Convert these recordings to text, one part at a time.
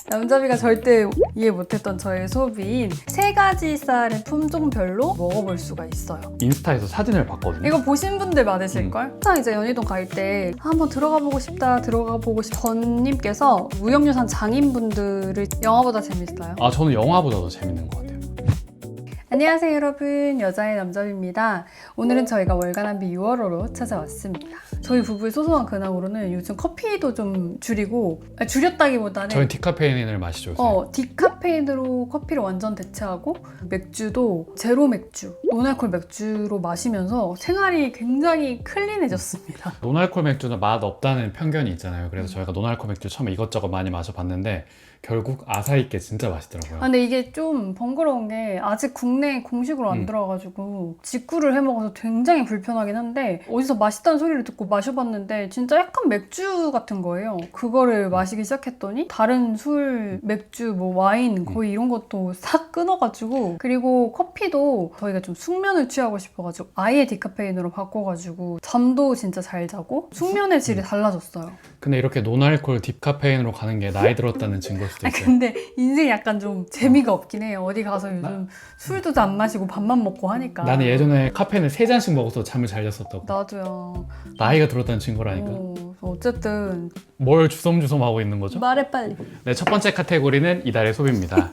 남자비가 절대 이해 못했던 저의 소비인 3가지 쌀을 품종별로 먹어볼 수가 있어요. 인스타에서 사진을 봤거든요. 이거 보신 분들 많으실걸? 항상 이제 연희동 갈 때 한번 들어가 보고 싶다, 들어가 보고 싶다. 전님께서 무역유산 장인분들을 영화보다 재밌어요. 아, 저는 영화보다 더 재밌는 것 같아요. 안녕하세요 여러분, 여자의 남자비입니다. 오늘은 저희가 월간한비 6월호로 찾아왔습니다. 저희 부부의 소소한 근황으로는 요즘 커피도 좀 줄이고, 줄였다기보다는 저희 디카페인을 마시죠. 요새. 디카페인으로 커피를 완전 대체하고 맥주도 제로 맥주, 노알콜 맥주로 마시면서 생활이 굉장히 클린해졌습니다. 노알콜 맥주는 맛 없다는 편견이 있잖아요. 그래서 저희가 노알콜 맥주 처음에 이것저것 많이 마셔봤는데 결국 아사히께 진짜 맛있더라고요. 근데 이게 좀 번거로운 게 아직 국내에 공식으로 안 들어와가지고 직구를 해먹어서 굉장히 불편하긴 한데, 어디서 맛있다는 소리를 듣고 마셔봤는데 진짜 약간 맥주 같은 거예요. 그거를 마시기 시작했더니 다른 술, 맥주, 뭐 와인 거의 이런 것도 싹 끊어가지고, 그리고 커피도 저희가 좀 숙면을 취하고 싶어가지고 아예 디카페인으로 바꿔가지고 잠도 진짜 잘 자고 숙면의 질이 달라졌어요. 근데 이렇게 노알콜 디카페인으로 가는 게 나이 들었다는 증거일 수도 있어요. 근데 인생이 약간 좀 재미가 없긴 해요. 어디 가서 요즘 술도 안 마시고 밥만 먹고 하니까. 나는 예전에 카페인을 3잔씩 먹어서 잠을 잘 잤었다고. 나도요. 나이가 들었다는 증거라니까. 어쨌든 뭘 주섬주섬 하고 있는 거죠? 말해 빨리. 네, 첫 번째 카테고리는 이달의 소비입니다.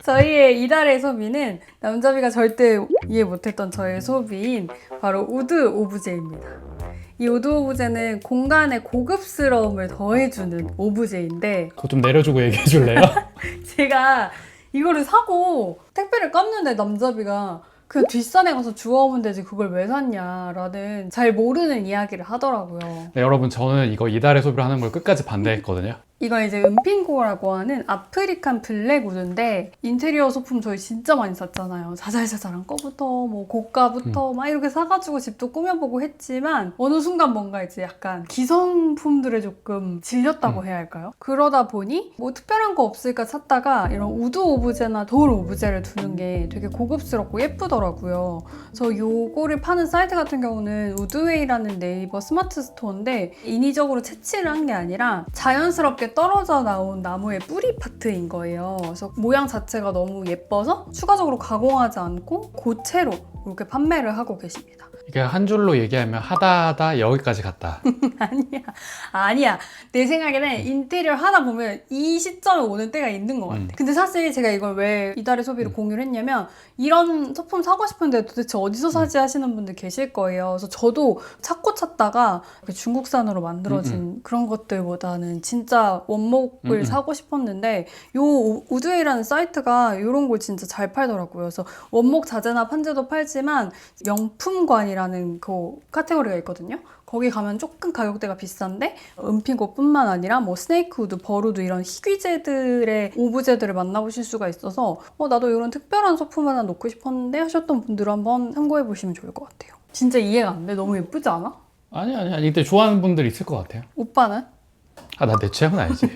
저희의 이달의 소비는 남자비가 절대 이해 못했던 저의 소비인 바로 우드 오브제입니다. 이 우드 오브제는 공간의 고급스러움을 더해주는 오브제인데, 그거 좀 내려주고 얘기해 줄래요? 제가 이거를 사고 택배를 깠는데 남자비가 그 뒷산에 가서 주워오면 되지 그걸 왜 샀냐라는 잘 모르는 이야기를 하더라고요. 네, 여러분, 저는 이거 이달의 소비를 하는 걸 끝까지 반대했거든요. 이건 이제 은핑고라고 하는 아프리칸 블랙 우드인데, 인테리어 소품 저희 진짜 많이 샀잖아요. 자잘자잘한 거부터 뭐 고가부터 막 이렇게 사가지고 집도 꾸며보고 했지만 어느 순간 뭔가 이제 약간 기성품들에 조금 질렸다고 해야 할까요? 그러다 보니 뭐 특별한 거 없을까 찾다가 이런 우드 오브제나 돌 오브제를 두는 게 되게 고급스럽고 예쁘더라고요. 그래서 요거를 파는 사이트 같은 경우는 우드웨이라는 네이버 스마트 스토어인데, 인위적으로 채취를 한 게 아니라 자연스럽게 떨어져 나온 나무의 뿌리 파트인 거예요. 그래서 모양 자체가 너무 예뻐서 추가적으로 가공하지 않고 고체로 이렇게 판매를 하고 계십니다. 이게 한 줄로 얘기하면 하다 여기까지 갔다. 아니야. 내 생각에는 인테리어 하다 보면 이 시점에 오는 때가 있는 것 같아. 근데 사실 제가 이걸 왜 이달의 소비를 공유를 했냐면, 이런 소품 사고 싶은데 도대체 어디서 사지 하시는 분들 계실 거예요. 그래서 저도 찾고 찾다가 중국산으로 만들어진 그런 것들보다는 진짜 원목을 사고 싶었는데, 요 우드웨이라는 사이트가 이런 걸 진짜 잘 팔더라고요. 그래서 원목 자재나 판재도 팔지만 명품관이라는 그 카테고리가 있거든요. 거기 가면 조금 가격대가 비싼데, 은핑고뿐만 아니라 뭐 스네이크우드, 버루드 이런 희귀재들의 오브제들을 만나보실 수가 있어서 나도 이런 특별한 소품 하나 놓고 싶었는데 하셨던 분들은 한번 참고해 보시면 좋을 것 같아요. 진짜 이해가 안 돼. 너무 예쁘지 않아? 아니. 이때 좋아하는 분들 있을 것 같아요. 오빠는? 아, 나 내 취향은 아니지.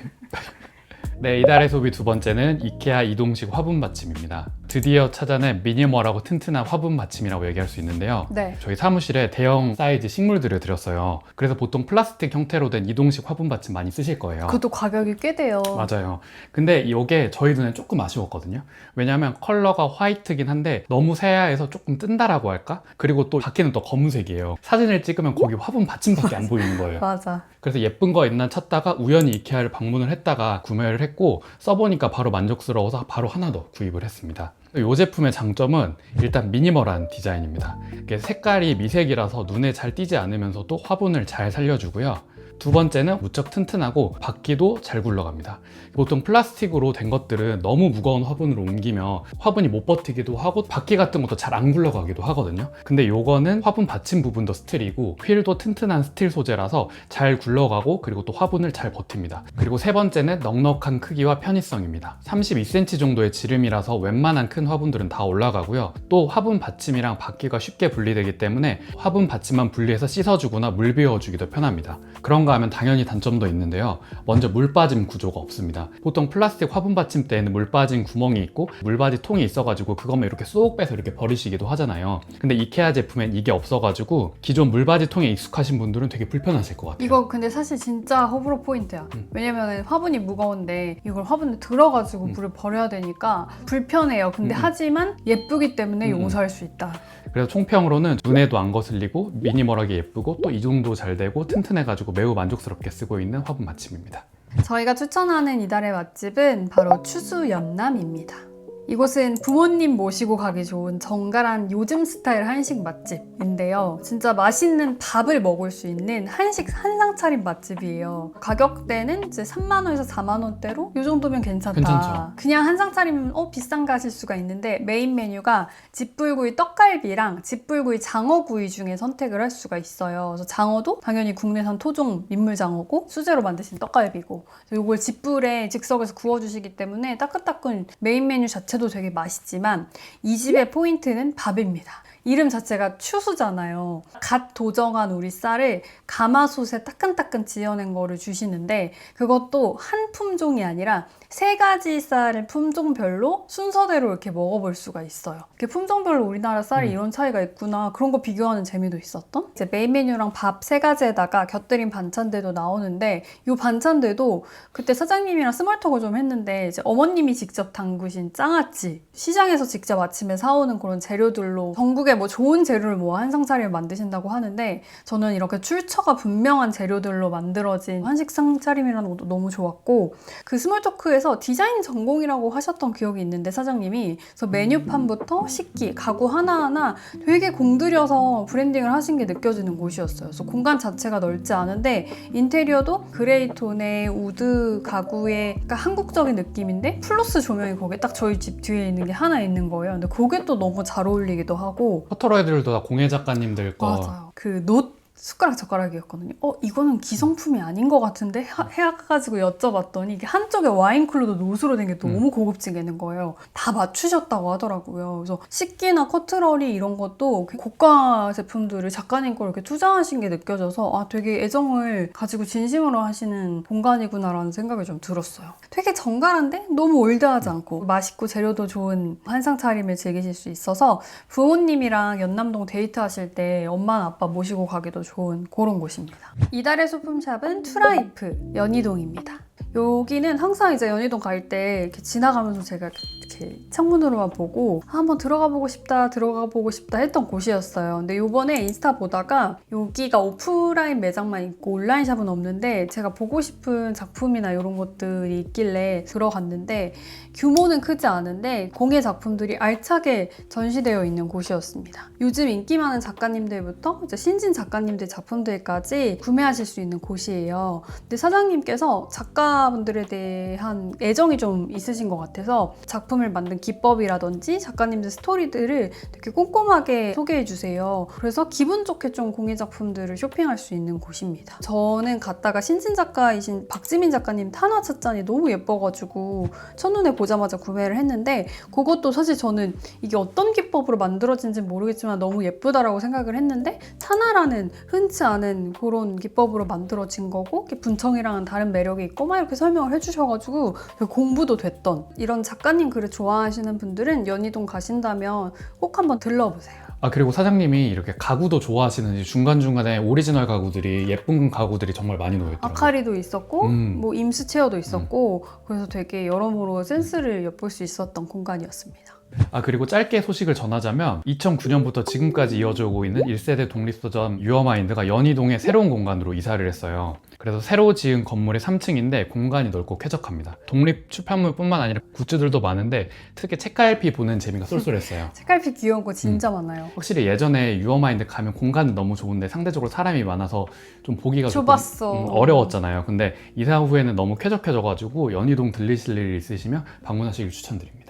네, 이달의 소비 두 번째는 이케아 이동식 화분 받침입니다. 드디어 찾아낸 미니멀하고 튼튼한 화분 받침이라고 얘기할 수 있는데요. 네. 저희 사무실에 대형 사이즈 식물들을 들였어요. 그래서 보통 플라스틱 형태로 된 이동식 화분 받침 많이 쓰실 거예요. 그것도 가격이 꽤 돼요. 맞아요. 근데 이게 저희 눈엔 조금 아쉬웠거든요. 왜냐하면 컬러가 화이트긴 한데 너무 새하얘서 조금 뜬다라고 할까? 그리고 또 밖에는 또 검은색이에요. 사진을 찍으면 거기 화분 받침밖에 안 보이는 거예요. 맞아. 그래서 예쁜 거 있나 찾다가 우연히 이케아를 방문을 했다가 구매를 했고, 써보니까 바로 만족스러워서 바로 하나 더 구입을 했습니다. 이 제품의 장점은 일단 미니멀한 디자인입니다. 이게 색깔이 미색이라서 눈에 잘 띄지 않으면서도 화분을 잘 살려주고요. 두 번째는 무척 튼튼하고 바퀴도 잘 굴러갑니다. 보통 플라스틱으로 된 것들은 너무 무거운 화분으로 옮기면 화분이 못 버티기도 하고 바퀴 같은 것도 잘 안 굴러가기도 하거든요. 근데 요거는 화분 받침 부분도 스틸이고 휠도 튼튼한 스틸 소재라서 잘 굴러가고, 그리고 또 화분을 잘 버팁니다. 그리고 세 번째는 넉넉한 크기와 편의성입니다. 32cm 정도의 지름이라서 웬만한 큰 화분들은 다 올라가고요. 또 화분 받침이랑 바퀴가 쉽게 분리되기 때문에 화분 받침만 분리해서 씻어주거나 물 비워주기도 편합니다. 그런 그런가 하면 당연히 단점도 있는데요. 먼저 물 빠짐 구조가 없습니다. 보통 플라스틱 화분 받침대에는 물 빠진 구멍이 있고 물 빠진 통이 있어가지고 그것만 이렇게 쏙 빼서 이렇게 버리시기도 하잖아요. 근데 이케아 제품엔 이게 없어가지고 기존 물 빠진 통에 익숙하신 분들은 되게 불편하실 것 같아요. 이거 근데 사실 진짜 호불호 포인트야. 왜냐면 화분이 무거운데 이걸 화분에 들어가지고 물을 버려야 되니까 불편해요. 근데 하지만 예쁘기 때문에 용서할 수 있다. 그래서 총평으로는 눈에도 안 거슬리고 미니멀하게 예쁘고 또 이중도 잘 되고 튼튼해가지고 매우 만족스럽게 쓰고 있는 화분 받침입니다. 저희가 추천하는 이달의 맛집은 바로 추수연남입니다. 이곳은 부모님 모시고 가기 좋은 정갈한 요즘 스타일 한식 맛집인데요. 진짜 맛있는 밥을 먹을 수 있는 한식 한상 차림 맛집이에요. 가격대는 이제 3만 원에서 4만 원대로 이 정도면 괜찮다. 괜찮죠. 그냥 한상 차림은 비싼가 하실 수가 있는데 메인 메뉴가 집불구이 떡갈비랑 집불구이 장어구이 중에 선택을 할 수가 있어요. 그래서 장어도 당연히 국내산 토종 민물장어고 수제로 만드신 떡갈비고 이걸 집불에 즉석에서 구워주시기 때문에 따끈따끈 메인 메뉴 자체도 되게 맛있지만 이 집의 포인트는 밥입니다. 이름 자체가 추수잖아요. 갓 도정한 우리 쌀을 가마솥에 따끈따끈 지어낸 거를 주시는데 그것도 한 품종이 아니라 3가지 쌀을 품종별로 순서대로 이렇게 먹어볼 수가 있어요. 이렇게 품종별로 우리나라 쌀이 이런 차이가 있구나 그런 거 비교하는 재미도 있었던 이제 메인 메뉴랑 밥 3가지에다가 곁들인 반찬들도 나오는데 이 반찬들도 그때 사장님이랑 스몰톡을 좀 했는데 이제 어머님이 직접 담그신 장아찌 시장에서 직접 아침에 사오는 그런 재료들로 전국에 뭐 좋은 재료를 모아 한상 차림을 만드신다고 하는데 저는 이렇게 출처가 분명한 재료들로 만들어진 한식 상차림이라는 것도 너무 좋았고 그 스몰토크에서 디자인 전공이라고 하셨던 기억이 있는데 사장님이 그래서 메뉴판부터 식기, 가구 하나하나 되게 공들여서 브랜딩을 하신 게 느껴지는 곳이었어요. 그래서 공간 자체가 넓지 않은데 인테리어도 그레이톤의 우드 가구의 그러니까 한국적인 느낌인데 플러스 조명이 거기에 딱 저희 집 뒤에 있는 게 하나 있는 거예요. 근데 그게 또 너무 잘 어울리기도 하고 포토로이드들도 다 공예 작가님들 거. 맞아요. 그 노트 숟가락 젓가락이었거든요. 이거는 기성품이 아닌 것 같은데 해가지고 여쭤봤더니 이게 한쪽에 와인 쿨러도 노스로 된 게 너무 고급지게 있는 거예요. 다 맞추셨다고 하더라고요. 그래서 식기나 커트러리 이런 것도 고가 제품들을 작가님 걸 이렇게 투자하신 게 느껴져서 되게 애정을 가지고 진심으로 하시는 공간이구나라는 생각이 좀 들었어요. 되게 정갈한데 너무 올드하지 않고 맛있고 재료도 좋은 한상 차림을 즐기실 수 있어서 부모님이랑 연남동 데이트하실 때 엄마 아빠 모시고 가기도 좋은 그런 곳입니다. 이달의 소품샵은 투라이프 연희동입니다. 여기는 항상 이제 연희동 갈 때 이렇게 지나가면서 제가 이렇게 창문으로만 보고 한번 들어가 보고 싶다 했던 곳이었어요. 근데 요번에 인스타 보다가 여기가 오프라인 매장만 있고 온라인 샵은 없는데 제가 보고 싶은 작품이나 이런 것들이 있길래 들어갔는데 규모는 크지 않은데 공예 작품들이 알차게 전시되어 있는 곳이었습니다. 요즘 인기 많은 작가님들부터 이제 신진 작가님들 작품들까지 구매하실 수 있는 곳이에요. 근데 사장님께서 작가분들에 대한 애정이 좀 있으신 것 같아서 작품을 만든 기법이라든지 작가님들 스토리들을 되게 꼼꼼하게 소개해 주세요. 그래서 기분 좋게 좀 공예 작품들을 쇼핑할 수 있는 곳입니다. 저는 갔다가 신진 작가이신 박지민 작가님 탄화 찻잔이 너무 예뻐가지고 첫눈에 보자마자 구매를 했는데 그것도 사실 저는 이게 어떤 기법으로 만들어진지 모르겠지만 너무 예쁘다라고 생각을 했는데 탄화라는 흔치 않은 그런 기법으로 만들어진 거고 분청이랑은 다른 매력이 있고 막 이렇게 설명을 해주셔가지고 공부도 됐던 이런 작가님 글을 좋아하시는 분들은 연희동 가신다면 꼭 한번 들러보세요. 그리고 사장님이 이렇게 가구도 좋아하시는지 중간중간에 오리지널 가구들이 예쁜 가구들이 정말 많이 놓여있더라고요. 아카리도 있었고 뭐 임스 체어도 있었고 그래서 되게 여러모로 센스를 엿볼 수 있었던 공간이었습니다. 그리고 짧게 소식을 전하자면 2009년부터 지금까지 이어져 오고 있는 1세대 독립서점 유어마인드가 연희동에 새로운 공간으로 이사를 했어요. 그래서 새로 지은 건물의 3층인데 공간이 넓고 쾌적합니다. 독립 출판물뿐만 아니라 굿즈들도 많은데 특히 책갈피 보는 재미가 쏠쏠했어요. 책갈피 귀여운 거 진짜 많아요. 확실히 예전에 유어마인드 가면 공간은 너무 좋은데 상대적으로 사람이 많아서 좀 보기가 좁았어. 조금 어려웠잖아요. 근데 이사 후에는 너무 쾌적해져가지고 연희동 들리실 일 있으시면 방문하시길 추천드립니다.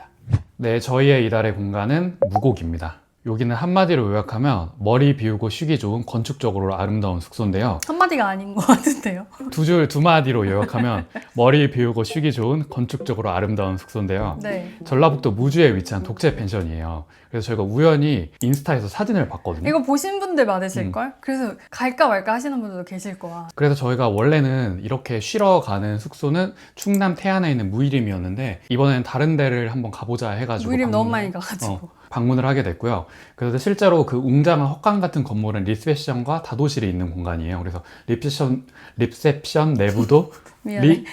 네, 저희의 이달의 공간은 무곡입니다. 여기는 한마디로 요약하면 머리 비우고 쉬기 좋은 건축적으로 아름다운 숙소인데요. 한마디가 아닌 것 같은데요. 두 마디로 요약하면 머리 비우고 쉬기 좋은 건축적으로 아름다운 숙소인데요. 네. 전라북도 무주에 위치한 독채 펜션이에요. 그래서 저희가 우연히 인스타에서 사진을 봤거든요. 이거 보신 분들 많으실걸? 그래서 갈까 말까 하시는 분들도 계실 거야. 그래서 저희가 원래는 이렇게 쉬러 가는 숙소는 충남 태안에 있는 무이림이었는데 이번에는 다른 데를 한번 가보자 해가지고 무이림 너무 많이 가가지고. 방문을 하게 됐고요. 그래서 실제로 그 웅장한 헛간 같은 건물은 리셉션과 다도실이 있는 공간이에요. 그래서 리셉션 내부도 미안해.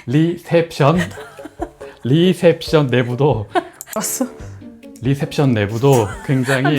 리셉션 내부도 알았어. 리셉션 내부도 굉장히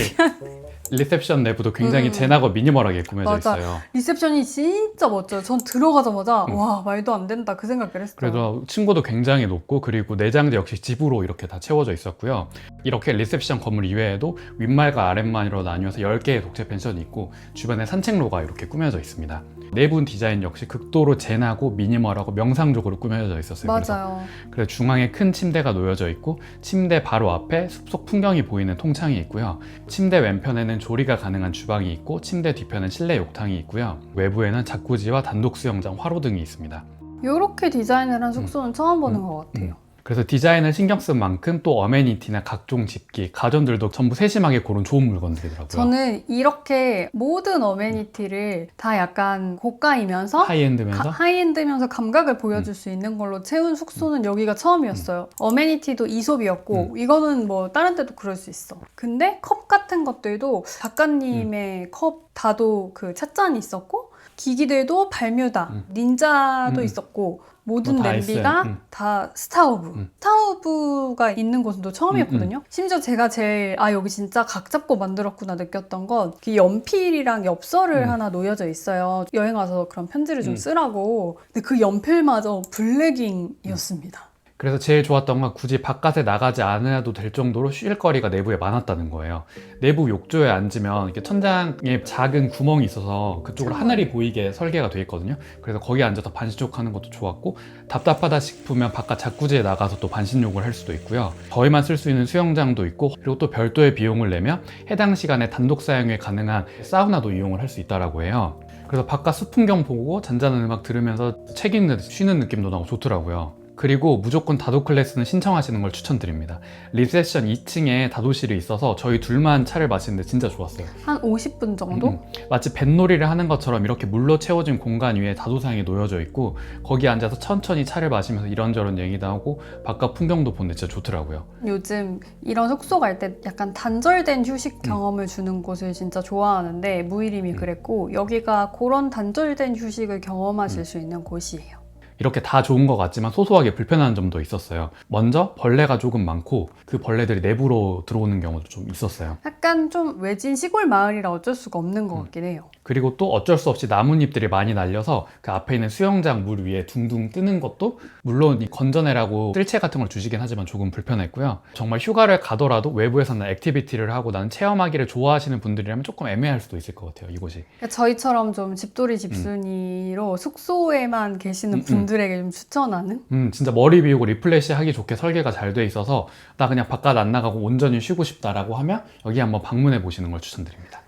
리셉션 내부도 굉장히 진하고 미니멀하게 꾸며져 맞아. 있어요. 리셉션이 진짜 멋져요. 전 들어가자마자 와 말도 안 된다 그 생각을 했어요. 그래도 층고도 굉장히 높고 그리고 내장재 역시 집으로 이렇게 다 채워져 있었고요. 이렇게 리셉션 건물 이외에도 윗말과 아랫말로 나뉘어서 10개의 독채 펜션이 있고 주변에 산책로가 이렇게 꾸며져 있습니다. 내부 디자인 역시 극도로 젠하고 미니멀하고 명상적으로 꾸며져 있었어요. 맞아요. 그래서 중앙에 큰 침대가 놓여져 있고 침대 바로 앞에 숲속 풍경이 보이는 통창이 있고요. 침대 왼편에는 조리가 가능한 주방이 있고 침대 뒤편은 실내 욕탕이 있고요. 외부에는 자쿠지와 단독 수영장, 화로 등이 있습니다. 이렇게 디자인을 한 숙소는 처음 보는 것 같아요. 그래서 디자인을 신경 쓴 만큼 또 어메니티나 각종 집기, 가전들도 전부 세심하게 고른 좋은 물건들이더라고요. 저는 이렇게 모든 어메니티를 다 약간 고가이면서 하이엔드면서 감각을 보여줄 수 있는 걸로 채운 숙소는 여기가 처음이었어요. 어메니티도 이솝이었고 이거는 뭐 다른 데도 그럴 수 있어. 근데 컵 같은 것들도 작가님의 컵 다도 그 찻잔이 있었고 기기들도 발뮤다, 닌자도 있었고 모든 뭐다 냄비가 있어요. 다 스타우브. 스타우브가 있는 곳은 또 처음이었거든요. 심지어 제가 제일 여기 진짜 각 잡고 만들었구나 느꼈던 건 그 연필이랑 엽서를 하나 놓여져 있어요. 여행 와서 그런 편지를 좀 쓰라고. 근데 그 연필마저 블랙잉이었습니다. 그래서 제일 좋았던 건 굳이 바깥에 나가지 않아도 될 정도로 쉴 거리가 내부에 많았다는 거예요. 내부 욕조에 앉으면 이렇게 천장에 작은 구멍이 있어서 그쪽으로 하늘이 보이게 설계가 돼 있거든요. 그래서 거기 앉아서 반신욕하는 것도 좋았고 답답하다 싶으면 바깥 자쿠지에 나가서 또 반신욕을 할 수도 있고요. 저희만 쓸 수 있는 수영장도 있고 그리고 또 별도의 비용을 내면 해당 시간에 단독 사용이 가능한 사우나도 이용을 할 수 있다고 해요. 그래서 바깥 숲풍경 보고 잔잔한 음악 들으면서 책 읽는 쉬는 느낌도 나고 좋더라고요. 그리고 무조건 다도 클래스는 신청하시는 걸 추천드립니다. 리셉션 2층에 다도실이 있어서 저희 둘만 차를 마시는데 진짜 좋았어요. 한 50분 정도? 마치 뱃놀이를 하는 것처럼 이렇게 물로 채워진 공간 위에 다도상이 놓여져 있고 거기 앉아서 천천히 차를 마시면서 이런저런 얘기도 하고 바깥 풍경도 보는데 진짜 좋더라고요. 요즘 이런 숙소 갈 때 약간 단절된 휴식 경험을 주는 곳을 진짜 좋아하는데 무이림이 그랬고 여기가 그런 단절된 휴식을 경험하실 수 있는 곳이에요. 이렇게 다 좋은 것 같지만 소소하게 불편한 점도 있었어요. 먼저 벌레가 조금 많고 그 벌레들이 내부로 들어오는 경우도 좀 있었어요. 약간 좀 외진 시골 마을이라 어쩔 수가 없는 것 같긴 해요. 그리고 또 어쩔 수 없이 나뭇잎들이 많이 날려서 그 앞에 있는 수영장 물 위에 둥둥 뜨는 것도 물론 이 건져내라고 뜰채 같은 걸 주시긴 하지만 조금 불편했고요. 정말 휴가를 가더라도 외부에서는 액티비티를 하고 나는 체험하기를 좋아하시는 분들이라면 조금 애매할 수도 있을 것 같아요, 이곳이. 그러니까 저희처럼 좀 집돌이 집순이로 숙소에만 계시는 분들에게 좀 추천하는? 진짜 머리 비우고 리플레시 하기 좋게 설계가 잘 돼 있어서 나 그냥 바깥 안 나가고 온전히 쉬고 싶다라고 하면 여기 한번 방문해 보시는 걸 추천드립니다.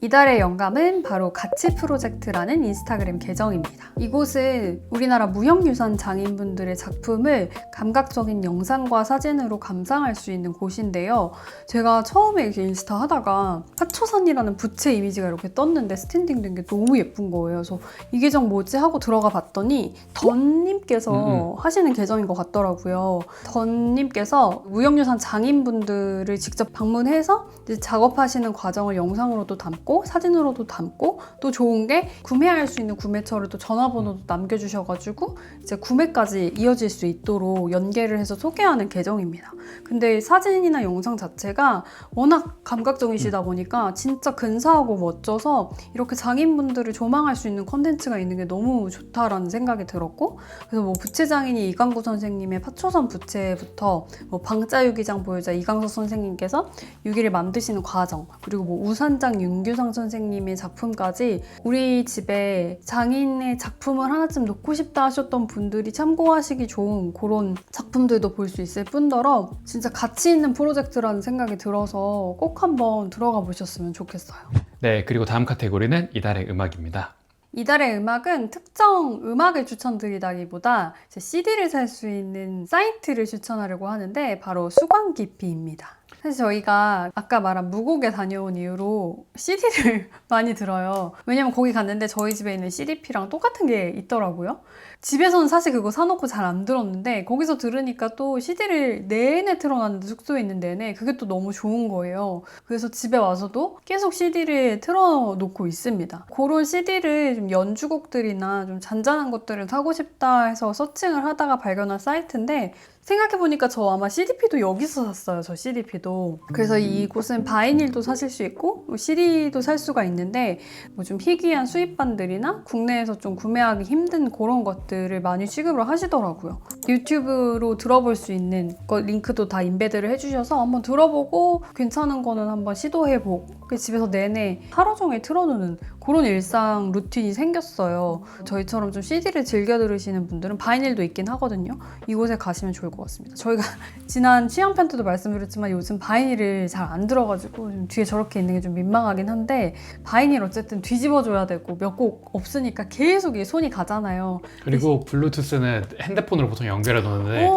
이달의 영감은 바로 가치 프로젝트라는 인스타그램 계정입니다. 이곳은 우리나라 무형유산 장인분들의 작품을 감각적인 영상과 사진으로 감상할 수 있는 곳인데요. 제가 처음에 이렇게 인스타 하다가 화초산이라는 부채 이미지가 이렇게 떴는데 스탠딩 된 게 너무 예쁜 거예요. 그래서 이 계정 뭐지 하고 들어가 봤더니 던님께서 하시는 계정인 것 같더라고요. 던님께서 무형유산 장인분들을 직접 방문해서 이제 작업하시는 과정을 영상으로도 담고 사진으로도 담고 또 좋은 게 구매할 수 있는 구매처를 또 전화번호도 남겨주셔가지고 이제 구매까지 이어질 수 있도록 연계를 해서 소개하는 계정입니다. 근데 사진이나 영상 자체가 워낙 감각적이시다 보니까 진짜 근사하고 멋져서 이렇게 장인분들을 조망할 수 있는 콘텐츠가 있는 게 너무 좋다라는 생각이 들었고 그래서 뭐 부채장인이 이강구 선생님의 파초선 부채부터 뭐 방자유기장 보유자 이강석 선생님께서 유기를 만드시는 과정 그리고 뭐 우산장 윤규상 김보상 선생님의 작품까지 우리 집에 장인의 작품을 하나쯤 놓고 싶다 하셨던 분들이 참고하시기 좋은 그런 작품들도 볼 수 있을 뿐더러 진짜 가치 있는 프로젝트라는 생각이 들어서 꼭 한번 들어가 보셨으면 좋겠어요. 네, 그리고 다음 카테고리는 이달의 음악입니다. 이달의 음악은 특정 음악을 추천드리다기보다 CD를 살 수 있는 사이트를 추천하려고 하는데 바로 수광기피입니다. 사실 저희가 아까 말한 무곡에 다녀온 이후로 CD를 많이 들어요. 왜냐면 거기 갔는데 저희 집에 있는 CDP랑 똑같은 게 있더라고요. 집에서는 사실 그거 사놓고 잘 안 들었는데 거기서 들으니까 또 CD를 내내 틀어놨는데 숙소에 있는 내내 그게 또 너무 좋은 거예요. 그래서 집에 와서도 계속 CD를 틀어놓고 있습니다. 그런 CD를 좀 연주곡들이나 좀 잔잔한 것들을 사고 싶다 해서 서칭을 하다가 발견한 사이트인데 생각해보니까 저 아마 CDP도 여기서 샀어요. 저 CDP도. 그래서 이곳은 바이닐도 사실 수 있고 CD도 살 수가 있는데 뭐 좀 희귀한 수입반들이나 국내에서 좀 구매하기 힘든 그런 것들을 많이 취급을 하시더라고요. 유튜브로 들어볼 수 있는 링크도 다 인베드를 해주셔서 한번 들어보고 괜찮은 거는 한번 시도해보고 집에서 내내 하루 종일 틀어놓는 그런 일상 루틴이 생겼어요. 저희처럼 좀 CD를 즐겨 들으시는 분들은 바이닐도 있긴 하거든요. 이곳에 가시면 좋을 것 같습니다. 저희가 지난 취향편 때도 말씀드렸지만 요즘 바이닐을 잘 안 들어가지고 좀 뒤에 저렇게 있는 게 좀 민망하긴 한데 바이닐 어쨌든 뒤집어줘야 되고 몇 곡 없으니까 계속 이 손이 가잖아요. 그리고 블루투스는 핸드폰으로 보통 연결해 놓는데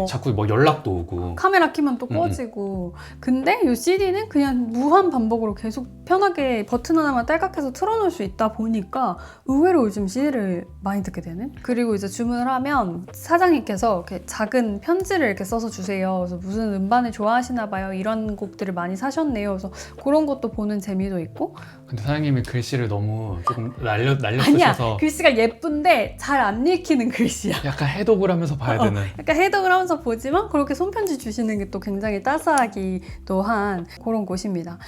자꾸 뭐 연락도 오고 카메라 키면 또 꺼지고 근데 이 CD는 그냥 무한 반복으로 계속 편하게 버튼 하나만 딸깍해서 틀어놓을 수 있다 보니까 의외로 요즘 CD를 많이 듣게 되는. 그리고 이제 주문을 하면 사장님께서 이렇게 작은 편지를 이렇게 써서 주세요. 그래서 무슨 음반을 좋아하시나 봐요. 이런 곡들을 많이 사셨네요. 그래서 그런 것도 보는 재미도 있고. 근데 사장님이 글씨를 너무 조금 날려 아니야, 쓰셔서 글씨가 예쁜데 잘 안 읽히는 글씨야. 약간 해독을 하면서 봐야 되는. 약간 해독을 하면서 보지만 그렇게 손편지 주시는 게 또 굉장히 따스하기도 한 그런 곳입니다.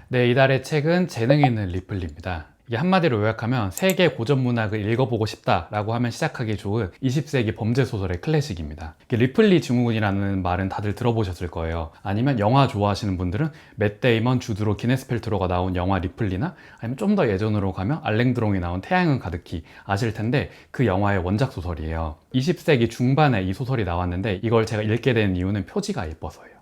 네, 이달의 책은 재능 있는 리플리입니다. 이게 한마디로 요약하면 세계 고전 문학을 읽어보고 싶다라고 하면 시작하기 좋은 20세기 범죄 소설의 클래식입니다. 리플리 증후군이라는 말은 다들 들어보셨을 거예요. 아니면 영화 좋아하시는 분들은 맷 데이먼, 주드로, 기네스 펠트로가 나온 영화 리플리나 아니면 좀 더 예전으로 가면 알랭드롱이 나온 태양은 가득히 아실 텐데 그 영화의 원작 소설이에요. 20세기 중반에 이 소설이 나왔는데 이걸 제가 읽게 된 이유는 표지가 예뻐서예요.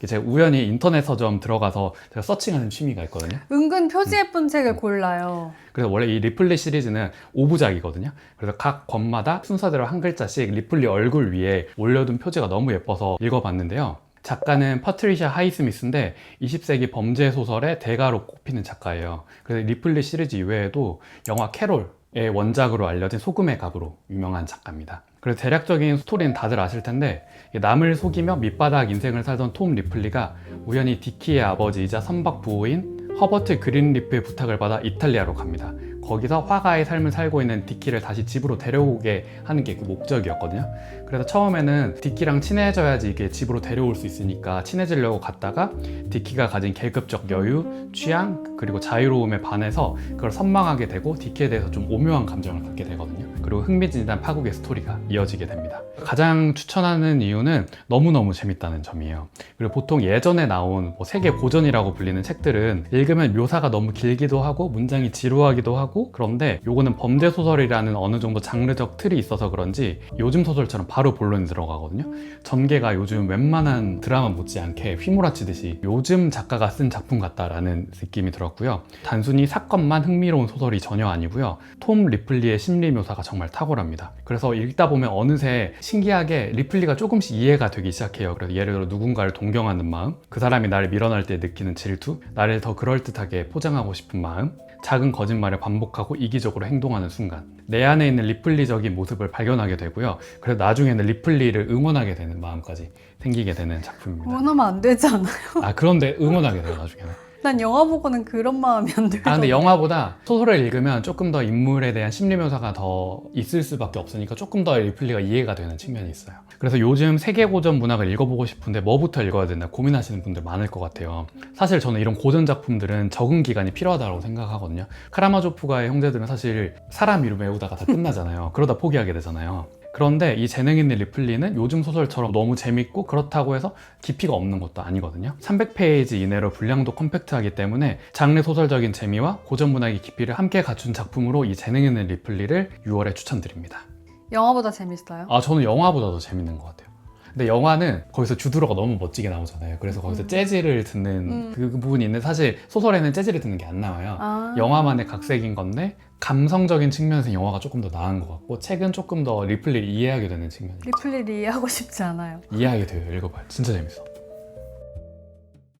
제가 우연히 인터넷 서점 들어가서 제가 서칭하는 취미가 있거든요. 은근 표지 예쁜 책을 골라요. 그래서 원래 이 리플리 시리즈는 5부작이거든요. 그래서 각 권마다 순서대로 한 글자씩 리플리 얼굴 위에 올려둔 표지가 너무 예뻐서 읽어봤는데요. 작가는 퍼트리샤 하이스미스인데 20세기 범죄 소설의 대가로 꼽히는 작가예요. 그래서 리플리 시리즈 이외에도 영화 캐롤의 원작으로 알려진 소금의 갑으로 유명한 작가입니다. 그래서 대략적인 스토리는 다들 아실 텐데 남을 속이며 밑바닥 인생을 살던 톰 리플리가 우연히 디키의 아버지이자 선박 부호인 허버트 그린리프의 부탁을 받아 이탈리아로 갑니다. 거기서 화가의 삶을 살고 있는 디키를 다시 집으로 데려오게 하는 게 그 목적이었거든요. 그래서 처음에는 디키랑 친해져야지 이게 집으로 데려올 수 있으니까 친해지려고 갔다가 디키가 가진 계급적 여유, 취향, 그리고 자유로움에 반해서 그걸 선망하게 되고 디키에 대해서 좀 오묘한 감정을 갖게 되거든요. 그리고 흥미진진한 파국의 스토리가 이어지게 됩니다. 가장 추천하는 이유는 너무너무 재밌다는 점이에요. 그리고 보통 예전에 나온 세계 고전이라고 불리는 책들은 읽으면 묘사가 너무 길기도 하고 문장이 지루하기도 하고 그런데 요거는 범죄 소설이라는 어느 정도 장르적 틀이 있어서 그런지 요즘 소설처럼 바로 본론이 들어가거든요. 전개가 요즘 웬만한 드라마 못지않게 휘몰아치듯이 요즘 작가가 쓴 작품 같다라는 느낌이 들었고요. 단순히 사건만 흥미로운 소설이 전혀 아니고요. 톰 리플리의 심리 묘사가 정말 탁월합니다. 그래서 읽다 보면 어느새 신기하게 리플리가 조금씩 이해가 되기 시작해요. 그래서 예를 들어 누군가를 동경하는 마음, 그 사람이 나를 밀어낼 때 느끼는 질투, 나를 더 그럴듯하게 포장하고 싶은 마음, 작은 거짓말을 반복하고 이기적으로 행동하는 순간 내 안에 있는 리플리적인 모습을 발견하게 되고요. 그래서 나중에는 리플리를 응원하게 되는 마음까지 생기게 되는 작품입니다. 원하면 안 되잖아요. 그런데 응원하게 돼요, 나중에는. 난 영화 보고는 그런 마음이 안 들어요. 근데 영화보다 소설을 읽으면 조금 더 인물에 대한 심리 묘사가 더 있을 수밖에 없으니까 조금 더 리플리가 이해가 되는 측면이 있어요. 그래서 요즘 세계 고전 문학을 읽어보고 싶은데 뭐부터 읽어야 되나 고민하시는 분들 많을 것 같아요. 사실 저는 이런 고전 작품들은 적응 기간이 필요하다고 생각하거든요. 카라마조프가의 형제들은 사실 사람 이름 외우다가 다 끝나잖아요. 그러다 포기하게 되잖아요. 그런데 이 재능 있는 리플리는 요즘 소설처럼 너무 재밌고 그렇다고 해서 깊이가 없는 것도 아니거든요. 300페이지 이내로 분량도 컴팩트하기 때문에 장르 소설적인 재미와 고전 문학의 깊이를 함께 갖춘 작품으로 이 재능 있는 리플리를 6월에 추천드립니다. 영화보다 재밌어요? 저는 영화보다 더 재밌는 것 같아요. 근데 영화는 거기서 주드로가 너무 멋지게 나오잖아요. 그래서 거기서 재즈를 듣는 그 부분이 있는데 사실 소설에는 재즈를 듣는 게 안 나와요. 영화만의 각색인 건데 감성적인 측면에서 영화가 조금 더 나은 것 같고 책은 조금 더 리플리를 이해하게 되는 측면이 리플리를 이해하고 싶지 않아요. 이해하게 돼요. 읽어봐요. 진짜 재밌어.